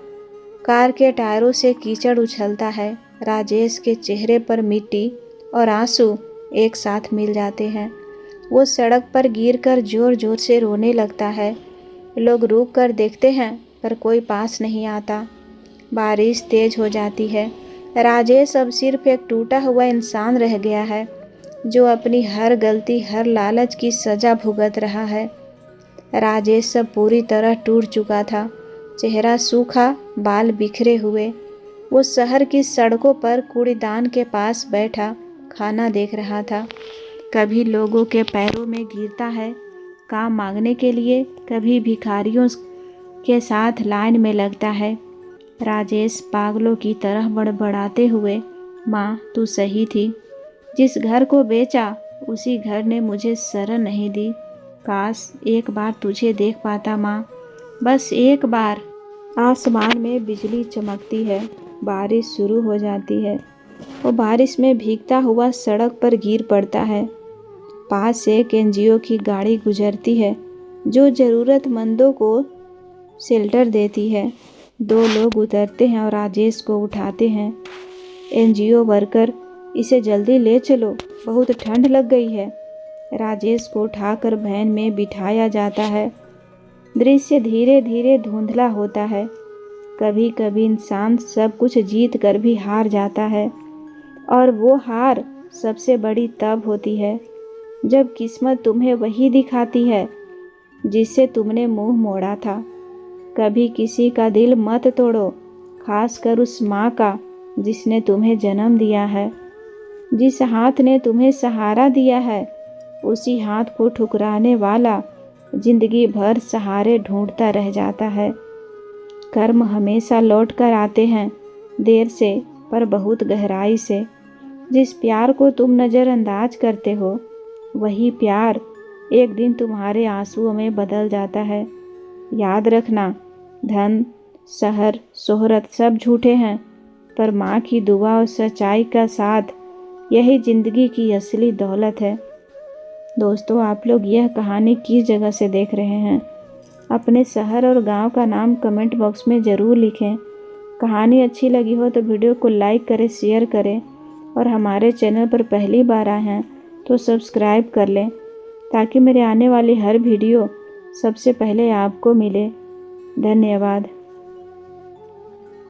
कार के टायरों से कीचड़ उछलता है। राजेश के चेहरे पर मिट्टी और आंसू एक साथ मिल जाते हैं। वो सड़क पर गिरकर जोर जोर से रोने लगता है। लोग रुक कर देखते हैं पर कोई पास नहीं आता। बारिश तेज हो जाती है। राजेश अब सिर्फ एक टूटा हुआ इंसान रह गया है जो अपनी हर गलती, हर लालच की सज़ा भुगत रहा है। राजेश सब पूरी तरह टूट चुका था। चेहरा सूखा, बाल बिखरे हुए। वो शहर की सड़कों पर कूड़ेदान के पास बैठा खाना देख रहा था। कभी लोगों के पैरों में गिरता है काम मांगने के लिए, कभी भिखारियों के साथ लाइन में लगता है। राजेश पागलों की तरह बड़बड़ाते हुए, माँ तू सही थी, जिस घर को बेचा उसी घर ने मुझे शरण नहीं दी। काश एक बार तुझे देख पाता माँ, बस एक बार। आसमान में बिजली चमकती है, बारिश शुरू हो जाती है। वो बारिश में भीगता हुआ सड़क पर गिर पड़ता है। पास से एक एनजीओ की गाड़ी गुजरती है जो ज़रूरतमंदों को शेल्टर देती है। 2 लोग उतरते हैं और राजेश को उठाते हैं। एनजीओ वर्कर, इसे जल्दी ले चलो, बहुत ठंड लग गई है। राजेश को उठाकर वैन में बिठाया जाता है। दृश्य धीरे धीरे धुंधला होता है। कभी कभी इंसान सब कुछ जीत कर भी हार जाता है, और वो हार सबसे बड़ी तब होती है जब किस्मत तुम्हें वही दिखाती है जिससे तुमने मुंह मोड़ा था। कभी किसी का दिल मत तोड़ो, खासकर उस माँ का जिसने तुम्हें जन्म दिया है। जिस हाथ ने तुम्हें सहारा दिया है, उसी हाथ को ठुकराने वाला जिंदगी भर सहारे ढूंढता रह जाता है। कर्म हमेशा लौट कर आते हैं, देर से पर बहुत गहराई से। जिस प्यार को तुम नज़रअंदाज करते हो, वही प्यार एक दिन तुम्हारे आंसुओं में बदल जाता है। याद रखना, धन, शहर, शोहरत सब झूठे हैं, पर माँ की दुआ और सच्चाई का साथ यही ज़िंदगी की असली दौलत है। दोस्तों, आप लोग यह कहानी किस जगह से देख रहे हैं? अपने शहर और गांव का नाम कमेंट बॉक्स में ज़रूर लिखें। कहानी अच्छी लगी हो तो वीडियो को लाइक करें, शेयर करें, और हमारे चैनल पर पहली बार आए हैं तो सब्सक्राइब कर लें ताकि मेरे आने वाली हर वीडियो सबसे पहले आपको मिले। धन्यवाद।